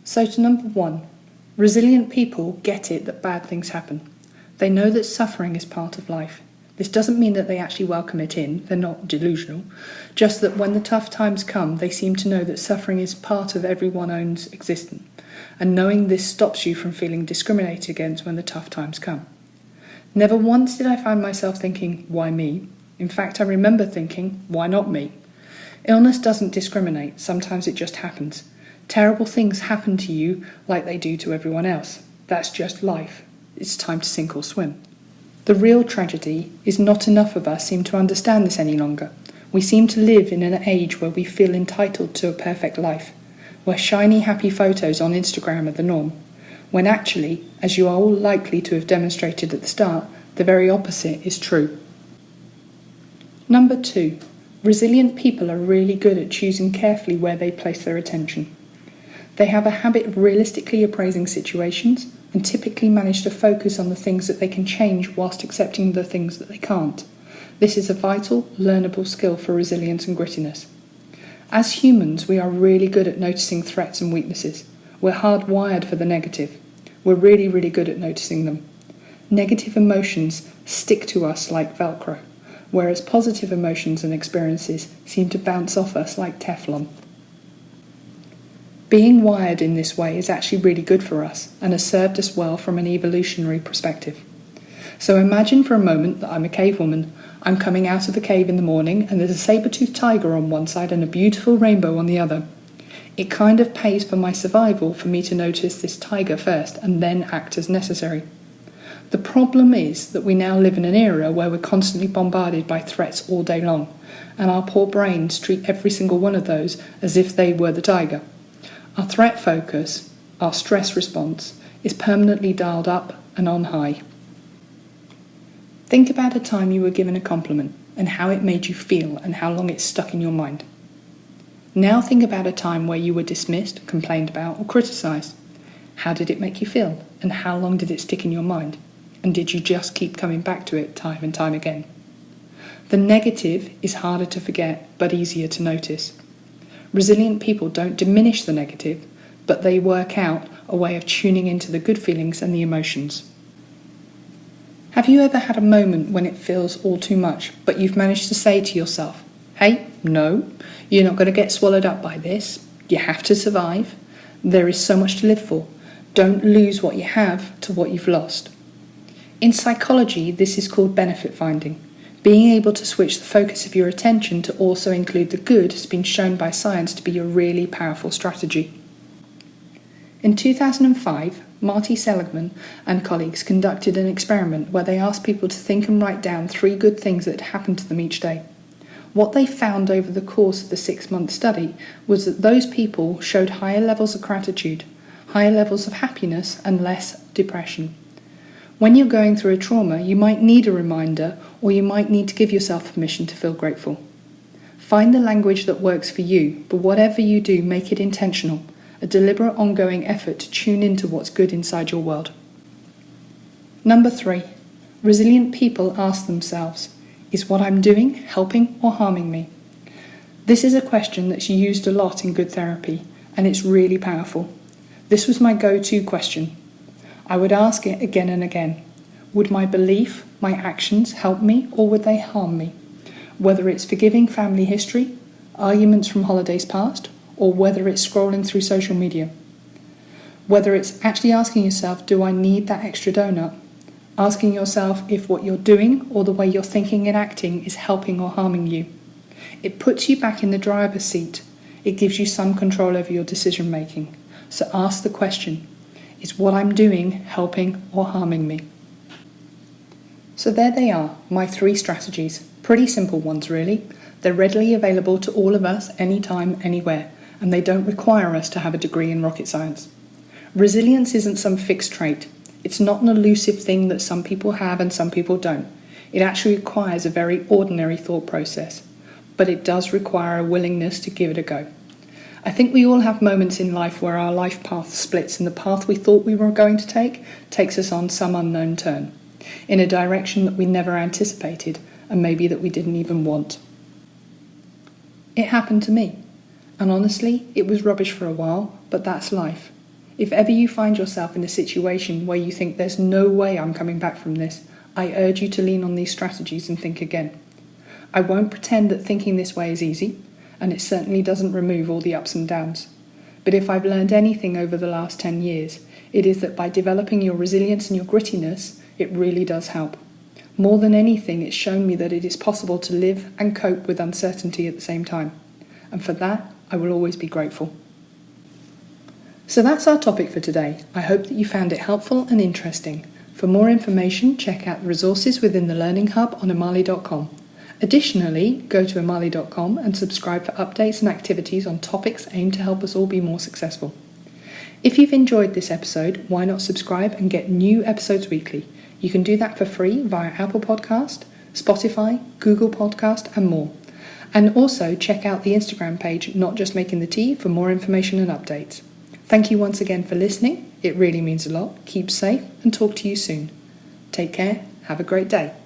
So to number 1, resilient people get it that bad things happen. They know that suffering is part of life. This doesn't mean that they actually welcome it in, they're not delusional, just that when the tough times come, they seem to know that suffering is part of everyone's existence, and knowing this stops you from feeling discriminated against when the tough times come. Never once did I find myself thinking, why me? In fact, I remember thinking, why not me? Illness doesn't discriminate, sometimes it just happens. Terrible things happen to you like they do to everyone else. That's just life. It's time to sink or swim. The real tragedy is not enough of us seem to understand this any longer. We seem to live in an age where we feel entitled to a perfect life, where shiny, happy photos on Instagram are the norm, when actually, as you are all likely to have demonstrated at the start, the very opposite is true. Number 2, resilient people are really good at choosing carefully where they place their attention. They have a habit of realistically appraising situations and typically manage to focus on the things that they can change whilst accepting the things that they can't. This is a vital, learnable skill for resilience and grittiness. As humans, we are really good at noticing threats and weaknesses. We're hardwired for the negative. We're really, really good at noticing them. Negative emotions stick to us like Velcro, whereas positive emotions and experiences seem to bounce off us like Teflon. Being wired in this way is actually really good for us and has served us well from an evolutionary perspective. So imagine for a moment that I'm a cave woman. I'm coming out of the cave in the morning and there's a saber-toothed tiger on one side and a beautiful rainbow on the other. It kind of pays for my survival for me to notice this tiger first and then act as necessary. The problem is that we now live in an era where we're constantly bombarded by threats all day long, and our poor brains treat every single one of those as if they were the tiger. Our threat focus, our stress response, is permanently dialed up and on high. Think about a time you were given a compliment and how it made you feel and how long it stuck in your mind. Now think about a time where you were dismissed, complained about, or criticised. How did it make you feel and how long did it stick in your mind? And did you just keep coming back to it time and time again? The negative is harder to forget but easier to notice. Resilient people don't diminish the negative, but they work out a way of tuning into the good feelings and the emotions. Have you ever had a moment when it feels all too much, but you've managed to say to yourself, hey, no, you're not going to get swallowed up by this. You have to survive. There is so much to live for. Don't lose what you have to what you've lost. In psychology, this is called benefit finding. Being able to switch the focus of your attention to also include the good has been shown by science to be a really powerful strategy. In 2005, Marty Seligman and colleagues conducted an experiment where they asked people to think and write down 3 good things that happened to them each day. What they found over the course of the 6-month study was that those people showed higher levels of gratitude, higher levels of happiness, and less depression. When you're going through a trauma, you might need a reminder, or you might need to give yourself permission to feel grateful. Find the language that works for you, but whatever you do, make it intentional, a deliberate ongoing effort to tune into what's good inside your world. Number 3, resilient people ask themselves, is what I'm doing helping or harming me? This is a question that's used a lot in good therapy, and it's really powerful. This was my go-to question. I would ask it again and again. Would my belief, my actions help me or would they harm me? Whether it's forgiving family history, arguments from holidays past, or whether it's scrolling through social media. Whether it's actually asking yourself, do I need that extra donut? Asking yourself if what you're doing or the way you're thinking and acting is helping or harming you. It puts you back in the driver's seat. It gives you some control over your decision making. So ask the question, is what I'm doing helping or harming me? So there they are, my 3 strategies. Pretty simple ones, really. They're readily available to all of us, anytime, anywhere, and they don't require us to have a degree in rocket science. Resilience isn't some fixed trait. It's not an elusive thing that some people have and some people don't. It actually requires a very ordinary thought process, but it does require a willingness to give it a go. I think we all have moments in life where our life path splits and the path we thought we were going to take takes us on some unknown turn, in a direction that we never anticipated and maybe that we didn't even want. It happened to me, and honestly, it was rubbish for a while, but that's life. If ever you find yourself in a situation where you think there's no way I'm coming back from this, I urge you to lean on these strategies and think again. I won't pretend that thinking this way is easy, and it certainly doesn't remove all the ups and downs. But if I've learned anything over the last 10 years, it is that by developing your resilience and your grittiness, it really does help. More than anything, it's shown me that it is possible to live and cope with uncertainty at the same time. And for that, I will always be grateful. So that's our topic for today. I hope that you found it helpful and interesting. For more information, check out the resources within the Learning Hub on Amali.com. Additionally, go to Amali.com and subscribe for updates and activities on topics aimed to help us all be more successful. If you've enjoyed this episode, why not subscribe and get new episodes weekly? You can do that for free via Apple Podcast, Spotify, Google Podcast, and more. And also check out the Instagram page, Not Just Making the Tea, for more information and updates. Thank you once again for listening. It really means a lot. Keep safe and talk to you soon. Take care. Have a great day.